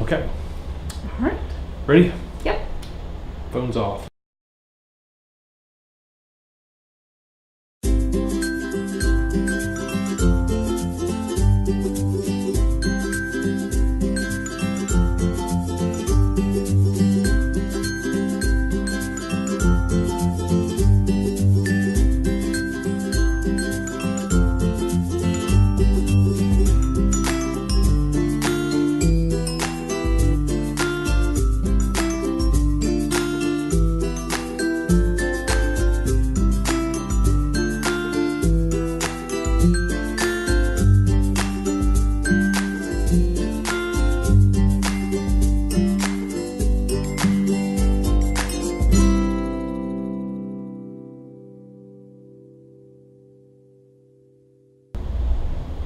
Okay. All right. Ready? Yep. Phone's off.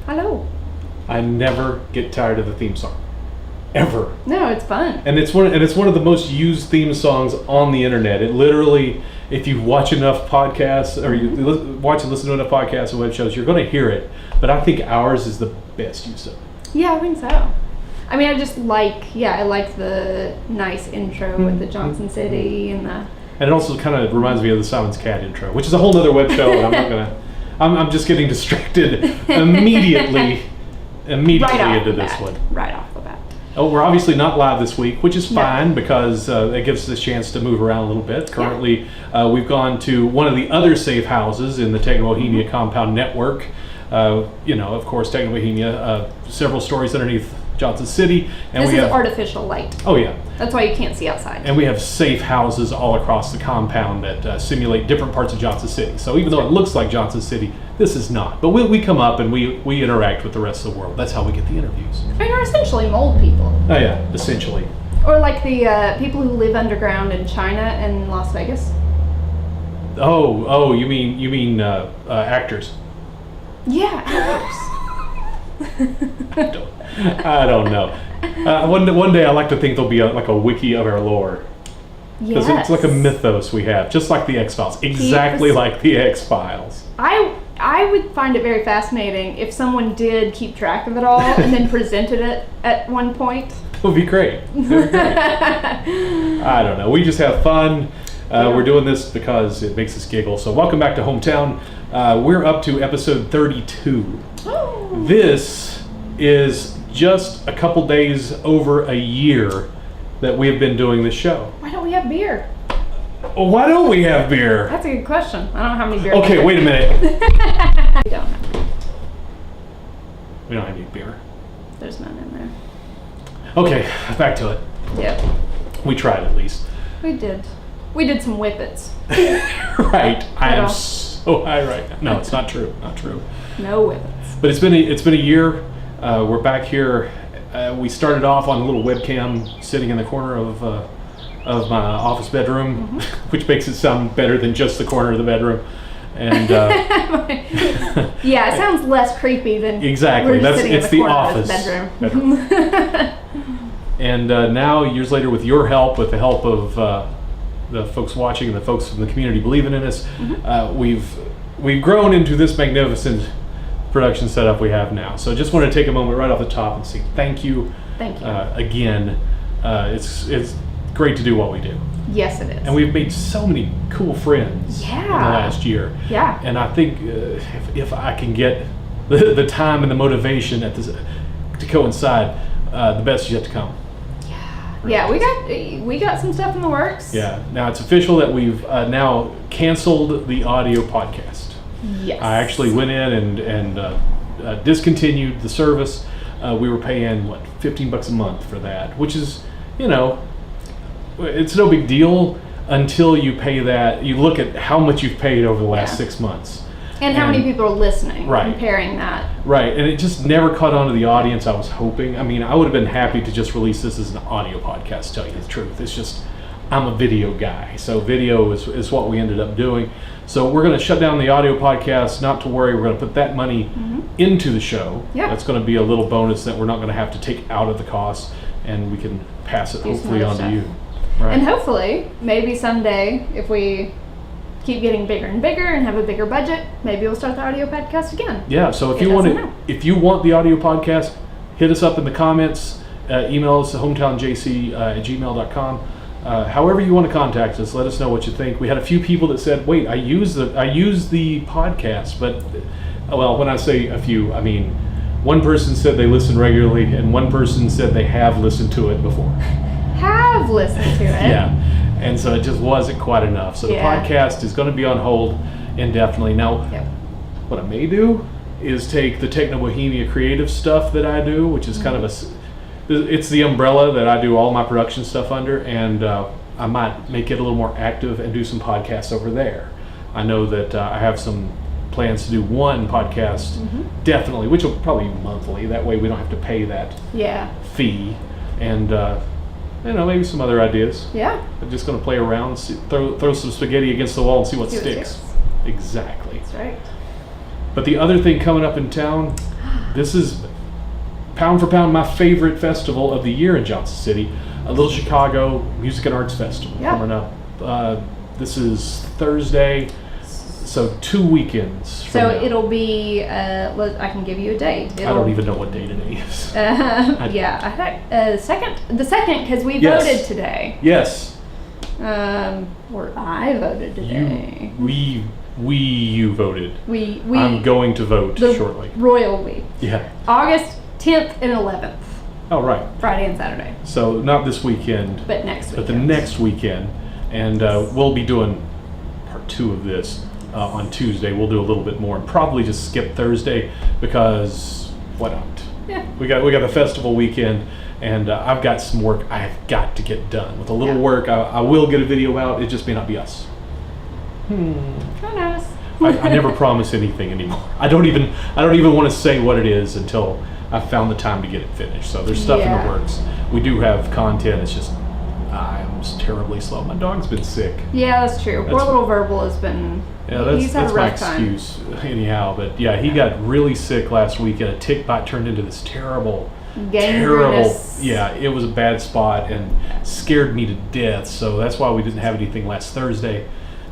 Hello. I never get tired of the theme song. Ever. No, it's fun. And it's one of the most used theme songs on the internet. It literally, if you watch enough podcasts or you watch and listen to enough podcasts and web shows, you're going to hear it. But I think ours is the best use of it. Yeah, I think so. I mean, I like the nice intro with the Johnson City and the... And it also kind of reminds me of the Simon's Cat intro, which is a whole nother web show, and I'm not going to... I'm just getting distracted immediately into this one. Right off the bat. Oh, we're obviously not live this week, which is fine because it gives us a chance to move around a little bit. Currently, we've gone to one of the other safe houses in the Techno-Bohemia compound network. Of course, Techno-Bohemia, several stories underneath Johnson City. And this is artificial light. Oh, yeah. That's why you can't see outside. And we have safe houses all across the compound that simulate different parts of Johnson City. So even though it looks like Johnson City, this is not. But we come up and we interact with the rest of the world. That's how we get the interviews. I mean, we're essentially mold people. Oh, yeah, essentially. Or like the people who live underground in China and Las Vegas. Oh, you mean actors? Yeah, actors. I don't know. One day I like to think there'll be like a wiki of our lore. Because it's like a mythos we have, just like the X-Files. Exactly like the X-Files. I would find it very fascinating if someone did keep track of it all and then presented it at one point. It would be great. I don't know. We just have fun. We're doing this because it makes us giggle. So welcome back to Hometown. We're up to episode 32. Oh. This is just a couple days over a year that we have been doing this show. Why don't we have beer? Why don't we have beer? That's a good question. I don't know how many beer. Okay, wait a minute. We don't have. We don't have any beer. There's none in there. Okay, back to it. Yep. We tried at least. We did. We did some whippets. Right. I am so high right now. No, it's not true. Not true. No whippets. But it's been a year. We're back here. We started off on a little webcam sitting in the corner of my office bedroom, which makes it sound better than just the corner of the bedroom. And yeah, it sounds less creepy than exactly. It's the office bedroom. And now, years later, with your help, with the help of the folks watching and the folks from the community believing in us, we've grown into this magnificent production setup we have now. So just want to take a moment right off the top and say thank you. Thank you. Again, it's great to do what we do. Yes, it is. And we've made so many cool friends in the last year. Yeah. And I think if I can get the time and the motivation to coincide, the best is yet to come. Yeah, we got some stuff in the works. Yeah. Now it's official that we've now canceled the audio podcast. Yes. I actually went in and discontinued the service. We were paying $15 a month for that, which is, it's no big deal until you pay that. You look at how much you've paid over the last 6 months. And how many people are listening, right. Comparing that. Right, and it just never caught on to the audience I was hoping. I mean, I would have been happy to just release this as an audio podcast, to tell you the truth. It's just, I'm a video guy, so video is what we ended up doing. So we're going to shut down the audio podcast, not to worry. We're going to put that money into the show. Yeah. That's going to be a little bonus that we're not going to have to take out of the cost, and we can pass it hopefully on to you. Right. And hopefully, maybe someday, if we keep getting bigger and bigger and have a bigger budget, maybe we'll start the audio podcast again. Yeah, so if you want the audio podcast, hit us up in the comments. Email us at hometownjc@gmail.com. However you want to contact us, let us know what you think. We had a few people that said, "Wait, I use the podcast," but well, when I say a few, I mean one person said they listen regularly, and one person said they have listened to it before. Have listened to it. Yeah, and so it just wasn't quite enough. So the podcast is going to be on hold indefinitely. Now, what I may do is take the Techno Bohemia creative stuff that I do, which is kind of it's the umbrella that I do all my production stuff under, and I might make it a little more active and do some podcasts over there. I know that I have some plans to do one podcast, definitely, which will probably be monthly. That way we don't have to pay that fee, and maybe some other ideas. Yeah. I'm just going to play around, throw some spaghetti against the wall and see what sticks. Exactly. That's right. But the other thing coming up in town, this is pound for pound my favorite festival of the year in Johnson City, a Little Chicago Music and Arts Festival coming up. This is Thursday, so 2 weekends from now. It'll be, I can give you a date. I don't even know what date it is. The second, because we voted today. Yes. Or I voted today. You voted. We I'm going to vote shortly. Royal we. Yeah. August 10th and 11th. Oh, right. Friday and Saturday. So not this weekend. But next weekend. But the next weekend. And we'll be doing part 2 of this on Tuesday. We'll do a little bit more and probably just skip Thursday because why not? Yeah. We got the festival weekend, and I've got some work I've got to get done. With a little work, I will get a video out. It just may not be us. Who knows? I never promise anything anymore. I don't even want to say what it is until I've found the time to get it finished. So there's stuff in the works. We do have content. It's just I'm just terribly slow. My dog's been sick. Yeah, that's true. Poor little Verbal has been. Yeah, he's had a rough my excuse anyhow. But yeah, he got really sick last week, and a tick bite turned into this terrible. Yeah, it was a bad spot and scared me to death. So that's why we didn't have anything last Thursday.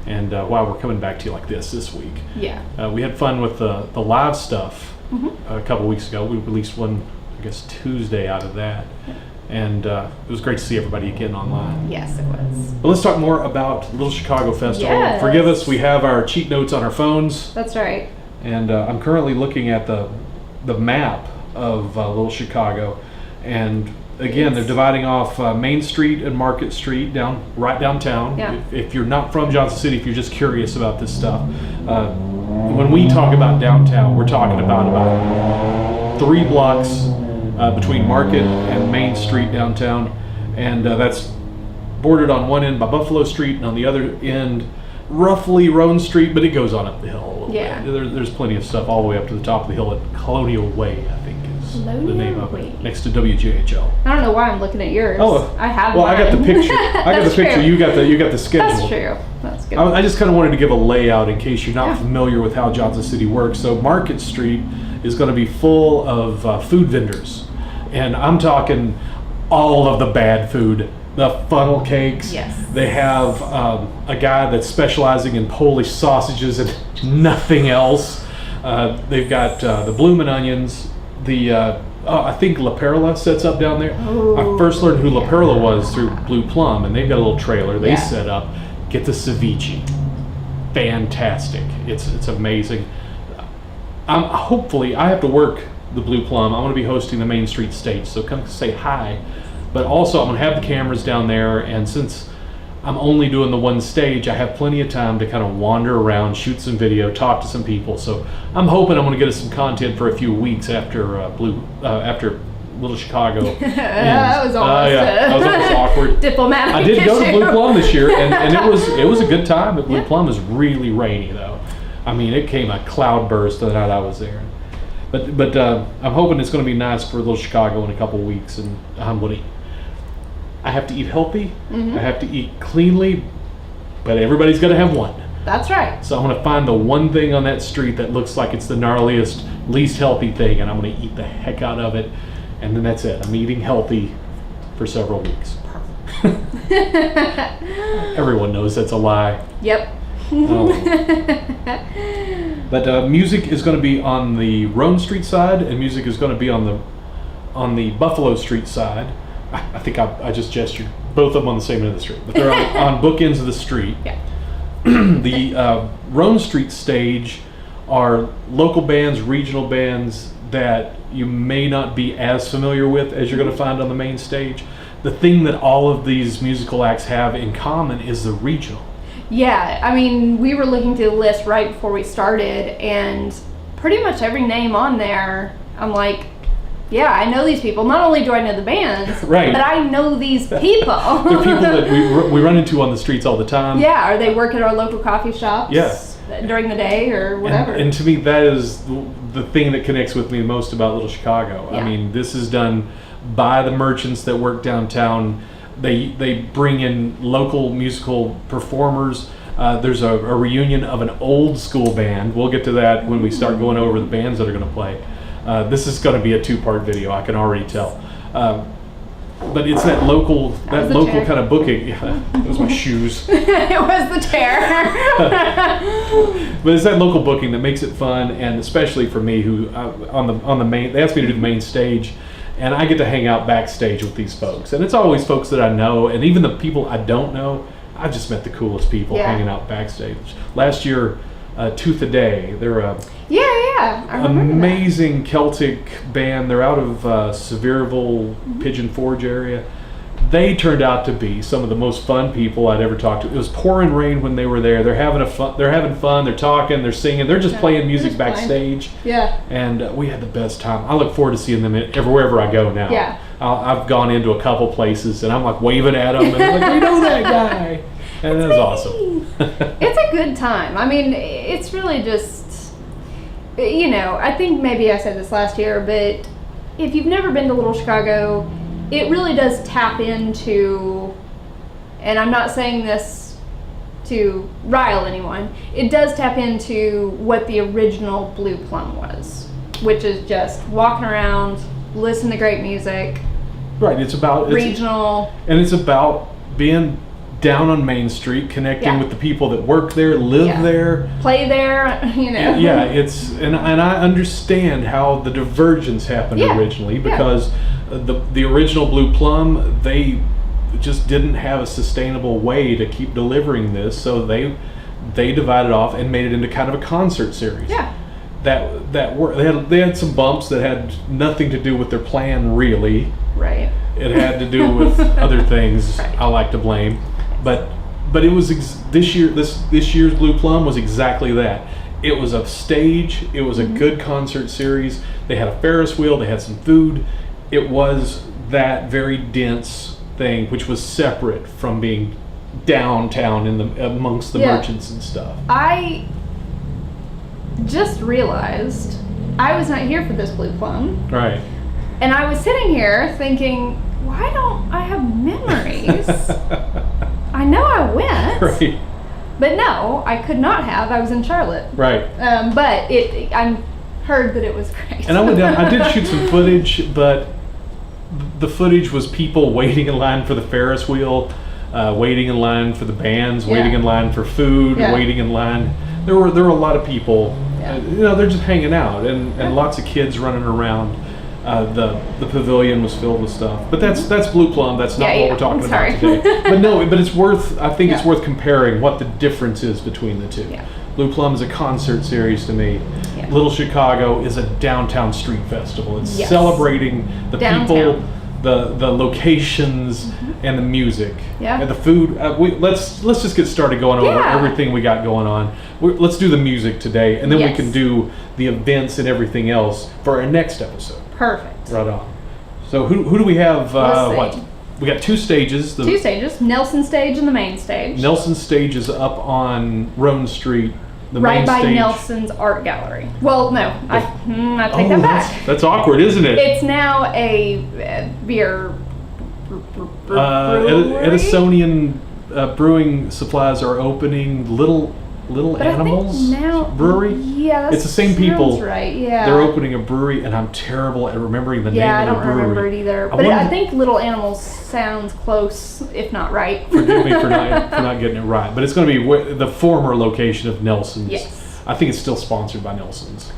And why we're coming back to you like this week. Yeah. We had fun with the live stuff a couple weeks ago. We released one, I guess, Tuesday out of that. And it was great to see everybody again online. Yes, it was. But let's talk more about Little Chicago Festival. Yes. Forgive us, we have our cheat notes on our phones. That's right. And I'm currently looking at the map of Little Chicago. And again, they're dividing off Main Street and Market Street right downtown. Yeah. If you're not from Johnson City, if you're just curious about this stuff, when we talk about downtown, we're talking about 3 blocks between Market and Main Street downtown, and that's bordered on one end by Buffalo Street and on the other end roughly Roan Street, but it goes on up the hill a little bit. There's plenty of stuff all the way up to the top of the hill at Colonial Way, I think. The name of it, next to WGHL. I don't know why I'm looking at yours. Oh, I have. Well, mine. I got the picture. I got the picture. True. You got the schedule. That's true. That's good. I just kind of wanted to give a layout in case you're not familiar with how Johnson City works. So Market Street is going to be full of food vendors, and I'm talking all of the bad food. The funnel cakes. Yes. They have a guy that's specializing in Polish sausages and nothing else. They've got the bloomin' onions. I think La Perla sets up down there. Ooh, I first learned who La Perla was through Blue Plum, and they've got a little trailer they set up. Get the ceviche. Fantastic. It's amazing. Hopefully, I have to work the Blue Plum. I'm going to be hosting the Main Street stage, so come say hi. But also, I'm going to have the cameras down there, and since I'm only doing the one stage, I have plenty of time to kind of wander around, shoot some video, talk to some people. So I'm hoping I'm going to get us some content for a few weeks after after Little Chicago. That was almost that was almost awkward. Diplomatic. I did go to Blue Plum this year, and it was a good time. But Blue Plum is really rainy though. I mean, it came a cloudburst the night I was there. But I'm hoping it's going to be nice for Little Chicago in a couple of weeks, and I'm going to. I have to eat healthy. I have to eat cleanly, but everybody's got to have one. That's right. So I'm going to find the one thing on that street that looks like it's the gnarliest, least healthy thing, and I'm going to eat the heck out of it, and then that's it. I'm eating healthy for several weeks. Everyone knows that's a lie. Yep. But music is going to be on the Roan Street side, and music is going to be on the on the Buffalo Street side. I think I just gestured both of them on the same end of the street, but they're on bookends of the street. Yeah. The Roan Street stage are local bands, regional bands that you may not be as familiar with as you're going to find on the main stage. The thing that all of these musical acts have in common is the regional. Yeah, I mean, we were looking through the list right before we started, and pretty much every name on there, I'm like, yeah, I know these people. Not only do I know the bands, Right. but I know these people. They're people that we run into on the streets all the time. Yeah, or they work at our local coffee shops Yeah. during the day or whatever. And to me, that is the thing that connects with me most about Little Chicago. Yeah. I mean, this is done by the merchants that work downtown. They bring in local musical performers. There's a reunion of an old school band. We'll get to that when we start going over the bands that are going to play. This is going to be a 2-part video, I can already tell. But it's that local chair. kind of booking. Yeah, that was my shoes. It was the chair. But it's that local booking that makes it fun, and especially for me, who on the main, they asked me to do the main stage, and I get to hang out backstage with these folks, and it's always folks that I know, and even the people I don't know. I just met the coolest people hanging out backstage. Last year, Tooth a Day, they're Yeah, I remember amazing Celtic band. They're out of Sevierville, Pigeon Forge area. They turned out to be some of the most fun people I'd ever talked to. It was pouring rain when they were there. They're having fun. They're talking. They're singing. They're just playing music backstage. Yeah. And we had the best time. I look forward to seeing them wherever I go now. Yeah. I've gone into a couple places and I'm like waving at them and they're like, "We know that guy," and that was awesome. It's a good time. I mean, it's really just, you know, I think maybe I said this last year, but if you've never been to Little Chicago, it really does tap into, and I'm not saying this to rile anyone, it does tap into what the original Blue Plum was, which is just walking around, listen to great music. Right, it's regional. And it's about being down on Main Street, connecting with the people that work there, live there, play there, you know. Yeah, and I understand how the divergence happened originally, because the original Blue Plum, they just didn't have a sustainable way to keep delivering this, so they divided off and made it into kind of a concert series. Yeah. They had some bumps that had nothing to do with their plan, really. Right. It had to do with other things I like to blame, but it was this year's Blue Plum was exactly that. It was a stage. It was a good concert series. They had a Ferris wheel. They had some food. It was that very dense thing, which was separate from being downtown amongst the merchants and stuff. I just realized I was not here for this Blue Plum. Right. And I was sitting here thinking, why don't I have memories? I know I went. Right. But no, I could not have. I was in Charlotte. Right. But I heard that it was great. And I went down. I did shoot some footage, but the footage was people waiting in line for the Ferris wheel, waiting in line for the bands, waiting in line for food, waiting in line. There were a lot of people. They're just hanging out, and lots of kids running around. The pavilion was filled with stuff, but that's Blue Plum. That's not what we're talking about today. But it's worth. I think it's worth comparing what the difference is between the two. Yeah. Blue Plum is a concert series to me. Yeah. Little Chicago is a downtown street festival. It's celebrating the people, the locations, and the music. Yeah. And the food. Let's just get started going over everything we got going on. Let's do the music today, and then we can do the events and everything else for our next episode. Perfect. Right on. So who do we have? We got 2 stages. 2 stages. Nelson stage and the main stage. Nelson stage is up on Roan Street. The right main by stage. Nelson's art gallery. Well, no, I take that back. That's awkward, isn't it? It's now a beer brewery. Edisonian brewing supplies are opening Little Animals Brewery. Yeah, it's the same people. Right. Yeah. They're opening a brewery, and I'm terrible at remembering the name of the brewery. Yeah, I don't remember it either. But I think Little Animals sounds close, if not right. Forgive me for not getting it right. But it's going to be the former location of Nelson's. Yes. I think it's still sponsored by Nelson's.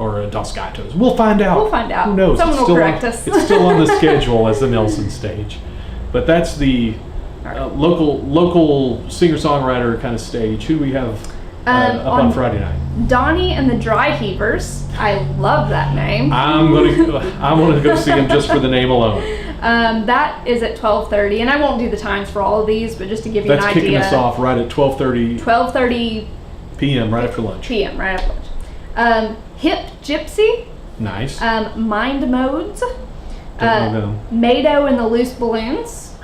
or Dos Gatos. We'll find out. We'll find out. Who knows? Someone will correct us. It's still on the schedule as the Nelson stage. But that's the local singer-songwriter kind of stage. Who do we have up on Friday night? Donnie and the Dry Heavers. I love that name. I want to go see them just for the name alone. That is at 12:30, and I won't do the times for all of these, but just to give you an idea. That's kicking us off right at 12:30. 12:30 p.m. right after lunch. p.m. right after lunch. Hip Gypsy. Nice. Mind Modes. Don't know them. Mado and the Loose Balloons.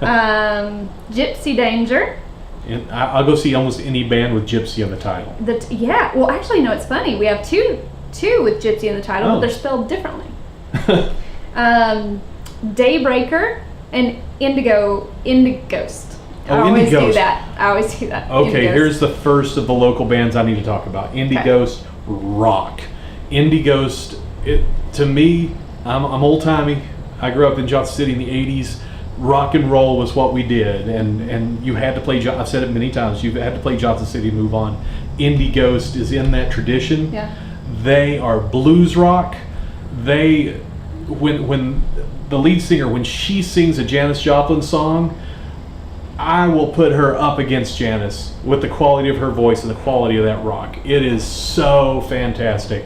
Gypsy Danger. And I'll go see almost any band with Gypsy in the title. Yeah. Well, actually, no. It's funny. We have two with Gypsy in the title, but they're spelled differently. Daybreaker and Indighost. I always do that. Okay, here's the first of the local bands I need to talk about. Indighost rock. Indighost, to me, I'm old-timey. I grew up in Johnson City in the 80s. Rock and roll was what we did, and you had to play, I've said it many times, you had to play Johnson City to move on. Indighost is in that tradition. Yeah. They are blues rock. When the lead singer, when she sings a Janis Joplin song, I will put her up against Janis with the quality of her voice and the quality of that rock. It is so fantastic.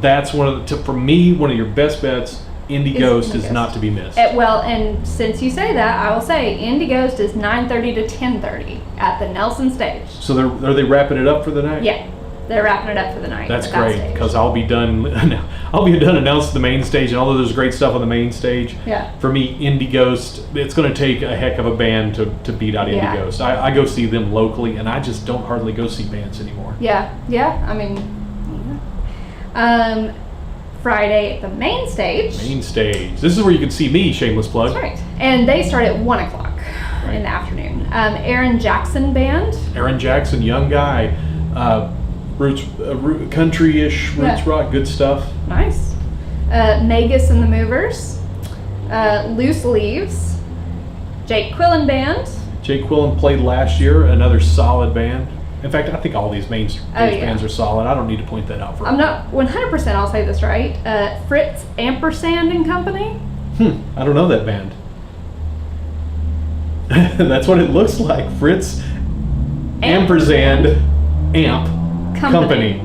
That's for me, one of your best bets. Indighost is not to be missed. Well, and since you say that, I will say Indighost is 9:30 to 10:30 at the Nelson stage. So are they wrapping it up for the night? Yeah, they're wrapping it up for the night. That's great, because I'll be done announcing the main stage, and although there's great stuff on the main stage, for me, Indighost, it's going to take a heck of a band to beat out Indighost. I go see them locally, and I just don't hardly go see bands anymore. Yeah, I mean, Friday at the main stage. Main stage. This is where you can see me, shameless plug. That's right. And they start at 1 o'clock in the afternoon. Aaron Jackson Band. Aaron Jackson, young guy. Roots, country-ish, roots rock, good stuff. Nice. Magus and the Movers. Loose Leaves. Jake Quillen Band. Jake Quillen played last year, another solid band. In fact, I think all these main stage bands are solid. I don't need to point that out for I'm not 100% I'll say this right. Fritz Ampersand and Company. I don't know that band. That's what it looks like. Fritz Ampersand Amp Company.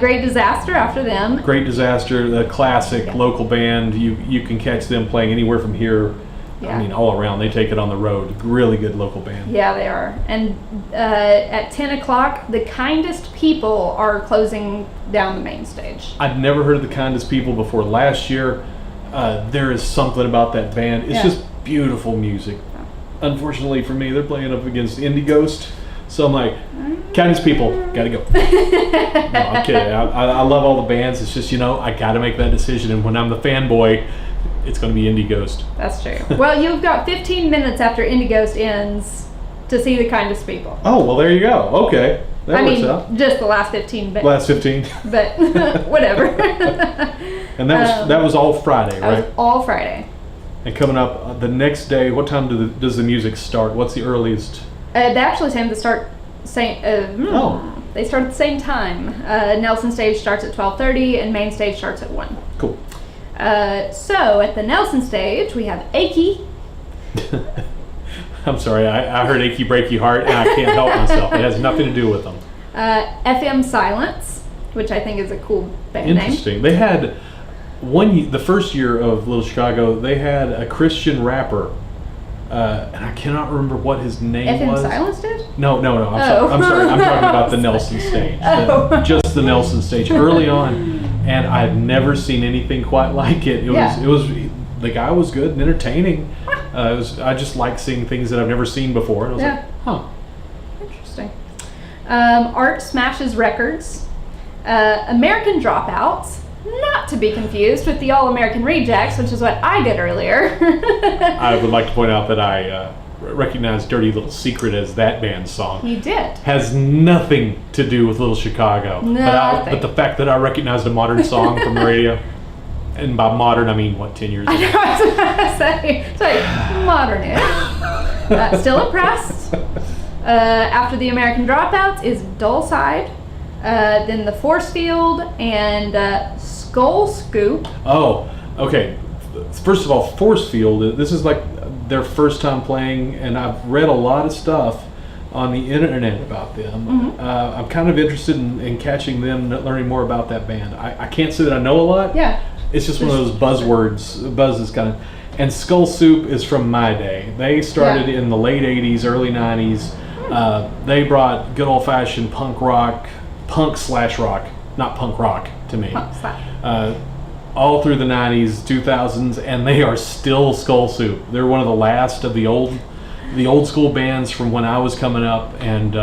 Great Disaster after them. Great Disaster, the classic local band. You can catch them playing anywhere from here. I mean, all around. They take it on the road. Really good local band. Yeah, they are. And at 10 o'clock, The Kindest People are closing down the main stage. I'd never heard of The Kindest People before last year. There is something about that band. It's just beautiful music. Unfortunately for me, they're playing up against Indighost. So I'm like, Kindest People, gotta go. No, I'm kidding. I love all the bands. It's just, I gotta make that decision. And when I'm the fanboy, it's going to be Indighost. That's true. Well, you've got 15 minutes after Indighost ends to see The Kindest People. Oh, well, there you go. Okay. That works out. Just the last 15 minutes. Last 15. But whatever. And that was all Friday, right? That was all Friday. And coming up the next day, what time does the music start? What's the earliest? They actually tend to start they start at the same time. Nelson stage starts at 12:30 and main stage starts at 1. Cool. So at the Nelson stage, we have Achy. I'm sorry, I heard Achy Breaky Heart, and I can't help myself. It has nothing to do with them. FM Silence, which I think is a cool band name. Interesting. They had the first year of Little Chicago, they had a Christian rapper, and I cannot remember what his name was. FM Silence did? No. I'm sorry. I'm talking about the Nelson stage. Just the Nelson stage early on. And I've never seen anything quite like it. It was the guy was good and entertaining. I just like seeing things that I've never seen before. And I was like, interesting. Art Smashes Records, American Dropouts, not to be confused with the All American Rejects, which is what I did earlier. I would like to point out that I recognize Dirty Little Secret as that band's song. You did. Has nothing to do with Little Chicago. Nothing. But the fact that I recognized a modern song from the radio, and by modern I mean, 10 years ago? I know, I was about to say. It's like, modern-ish. Still impressed. After the American Dropouts is Dull Side. then the Force Field, and Skull Scoop. Oh, okay. First of all, Force Field, this is like their first time playing, and I've read a lot of stuff on the internet about them. I'm kind of interested in catching them, learning more about that band. I can't say that I know a lot. Yeah. It's just one of those buzzes kind of. And Skull Soup is from my day. They started in the late 80s, early 90s. They brought good old-fashioned punk rock, punk/rock, not punk rock to me. All through the 90s, 2000s, and they are still Skull Soup. They're one of the last of the old school bands from when I was coming up, and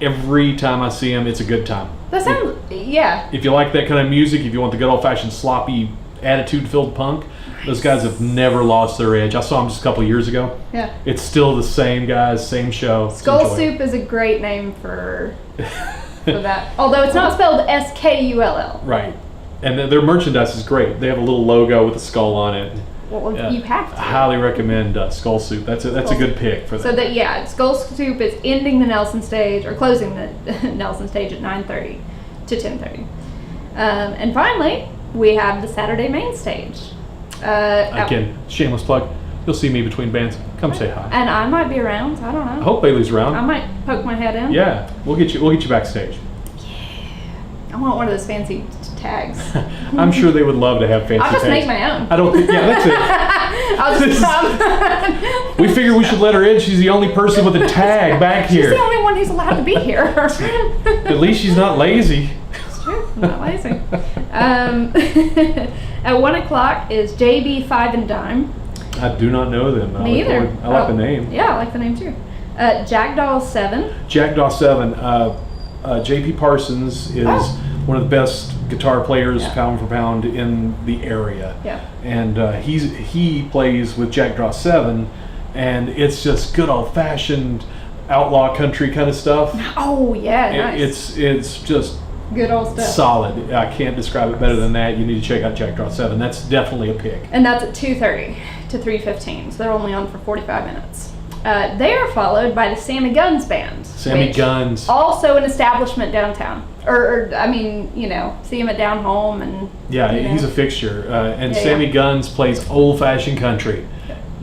every time I see them, it's a good time. That sounds, If you like that kind of music, if you want the good old-fashioned sloppy, attitude-filled punk, those guys have never lost their edge. I saw them just a couple of years ago. Yeah. It's still the same guys, same show. Skull Soup is a great name for that. Although it's not spelled SKULL. Right. And their merchandise is great. They have a little logo with a skull on it. Well, you have to. I highly recommend Skull Soup. That's a good pick for that. So Skull Soup is ending the Nelson stage, or closing the Nelson stage at 9:30 to 10:30. And finally, we have the Saturday main stage. Again, shameless plug. You'll see me between bands. Come say hi. And I might be around. I don't know. I hope Bailey's around. I might poke my head in. Yeah, we'll get you backstage. I want one of those fancy tags. I'm sure they would love to have fancy tags. I'll just make my own. I don't think. Yeah, that's it. I'll just come. We figure we should let her in. She's the only person with a tag back here. She's the only one who's allowed to be here. At least she's not lazy. It's true. I'm not lazy. At 1 o'clock is JB 5 and Dime. I do not know them. Me either. I like the name. Yeah, I like the name too. Jackdaw 7. Jackdaw 7. J.P. Parsons is one of the best guitar players, pound for pound, in the area. Yeah. And he plays with Jackdaw 7, and it's just good old-fashioned outlaw country kind of stuff. Oh, yeah, nice. It's just good old stuff. Solid. I can't describe it better than that. You need to check out Jackdaw 7. That's definitely a pick. And that's at 2:30 to 3:15, so they're only on for 45 minutes. They are followed by the Sammy Guns Band. Sammy Guns. Also an establishment downtown. Or I mean, see him at Down Home and... Yeah, he's a fixture. And Yeah, Sammy Guns plays old-fashioned country.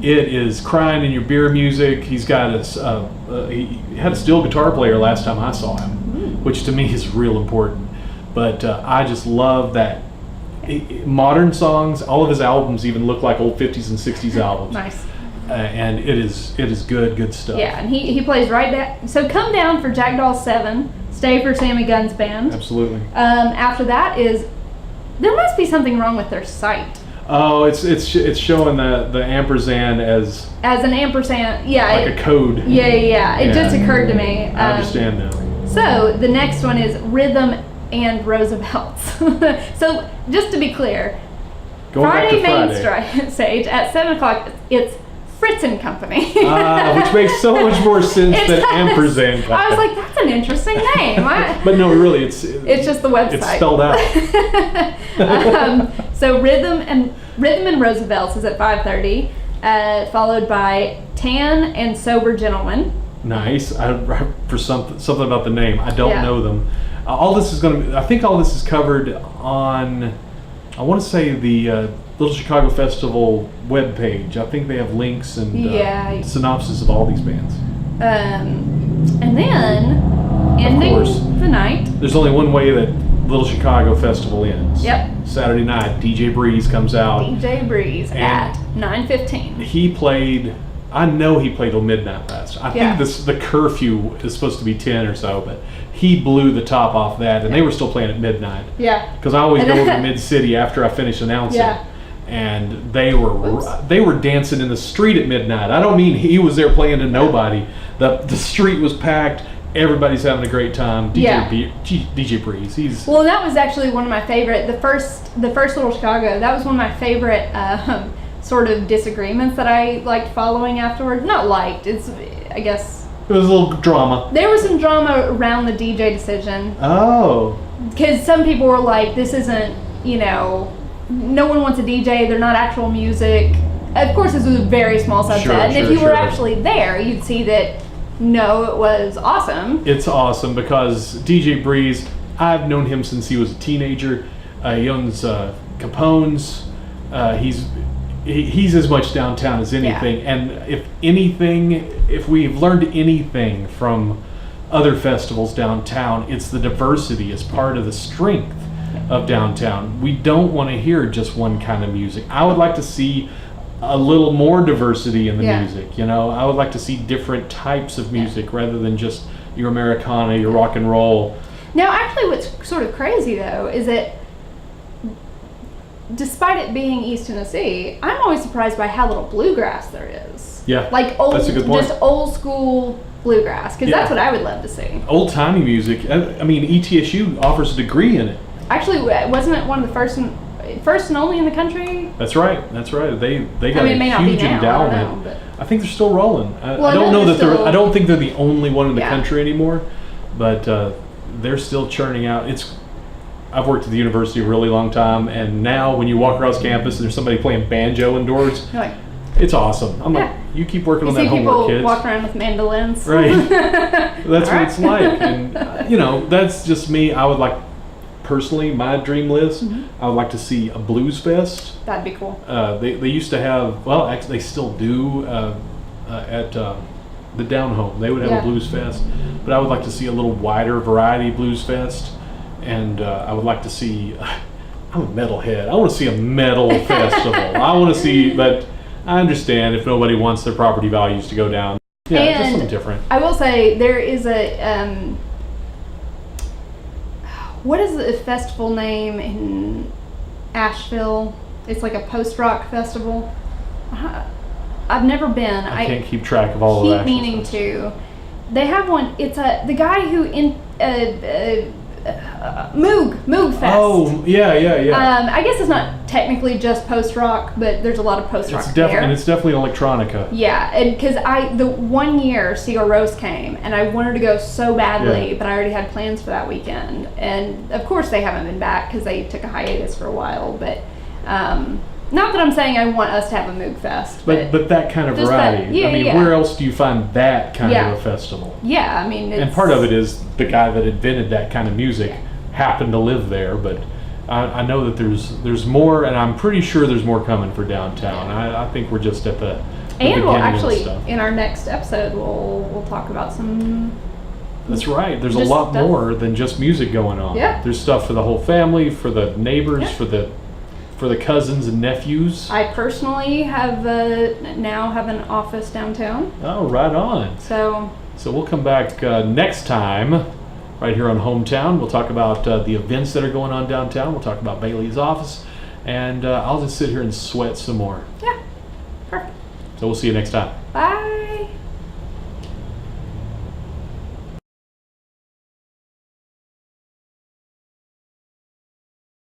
It is crying in your beer music. He's got he had a steel guitar player last time I saw him, which to me is real important. But I just love that. Modern songs, all of his albums even look like old 50s and 60s albums. Nice. And it is good stuff. Yeah, and he plays right down. So come down for Jackdaw 7, stay for Sammy Guns Band. Absolutely. After that there must be something wrong with their site. Oh, it's showing the ampersand as an ampersand. Yeah. Like a code. Yeah. It just occurred to me. I understand now. So the next one is Rhythm and Roosevelt's. So just to be clear, Friday main stage at 7 o'clock, it's Fritz and Company. Which makes so much more sense than Ampersand Company. I was like, that's an interesting name. But no, really, it's just the website. It's spelled out. So Rhythm and Roosevelt's is at 5:30, followed by Tan and Sober Gentlemen. Nice. For something about the name, I don't know them. All this is going to. I think all this is covered on. I want to say the Little Chicago Festival webpage. I think they have links and synopsis of all these bands. And then ending the night. There's only one way that Little Chicago Festival ends. Yep. Saturday night, DJ Breeze comes out. DJ Breeze at 9:15. He played. I know he played till midnight last. I think the curfew is supposed to be 10 or so, but he blew the top off that, and they were still playing at midnight. Yeah. Because I always go over to Mid City after I finish announcing. Yeah. And they were dancing in the street at midnight. I don't mean he was there playing to nobody. The street was packed. Everybody's having a great time. DJ Breeze. Well, that was actually one of my favorite. The first Little Chicago. That was one of my favorite sort of disagreements that I liked following afterward. Not liked. I guess. It was a little drama. There was some drama around the DJ decision. Oh. Because some people were like, this isn't, no one wants a DJ, they're not actual music. Of course, this was a very small subset. And if you were actually there, you'd see that, no, it was awesome. It's awesome because DJ Breeze, I've known him since he was a teenager. He owns Capone's. He's as much downtown as anything. Yeah. And if we've learned anything from other festivals downtown, it's the diversity is part of the strength of downtown. We don't want to hear just one kind of music. I would like to see a little more diversity in the music. I would like to see different types of music rather than just your Americana, your rock and roll. Now, actually, what's sort of crazy though is that despite it being East Tennessee, I'm always surprised by how little bluegrass there is. Yeah, like old, that's a good point. Just old school bluegrass, because that's what I would love to see. Old timey music. I mean, ETSU offers a degree in it. Actually, wasn't it one of the first and only in the country? That's right. They got it may a not be huge now, endowment. I think they're still rolling. I don't think they're the only one in the country anymore, but they're still churning out. I've worked at the university a really long time, and now when you walk across campus and there's somebody playing banjo indoors, you're like, it's awesome. I'm like, you keep working on that homework, kids. You see people walk around with mandolins. Right. That's what it's like. And, that's just me. I would like, personally, my dream list, I would like to see a blues fest. That'd be cool. They used to have, actually they still do at the Down Home. They would have a blues fest. But I would like to see a little wider variety blues fest. And I would like to see, I'm a metalhead. I want to see a metal festival. I want to see, but I understand if nobody wants their property values to go down. Yeah, and just something different. I will say there is a, what is the festival name in Asheville? It's like a post-rock festival. I've never been. I can't keep track of all of that. Keep meaning to. They have one. It's the guy who Moog Fest. Oh, yeah. I guess it's not technically just post-rock, but there's a lot of post-rock there. And it's definitely electronica. Yeah, and because the one year Sigur Rós came, and I wanted to go so badly, but I already had plans for that weekend. And of course they haven't been back because they took a hiatus for a while, but not that I'm saying I want us to have a Moog Fest. But that kind of variety. Where else do you find that kind of a festival? Yeah, I mean, and part of it is the guy that invented that kind of music happened to live there, but I know that there's more, and I'm pretty sure there's more coming for downtown. I think we're just at the and we'll actually, stuff. In our next episode, we'll talk about some. That's right. There's a lot more than just music going on. Yeah. There's stuff for the whole family, for the neighbors, for the cousins and nephews. I personally have now have an office downtown. Oh, right on. So we'll come back next time, right here on Hometown. We'll talk about the events that are going on downtown. We'll talk about Bailey's office, and I'll just sit here and sweat some more. Yeah, perfect. So we'll see you next time. Bye.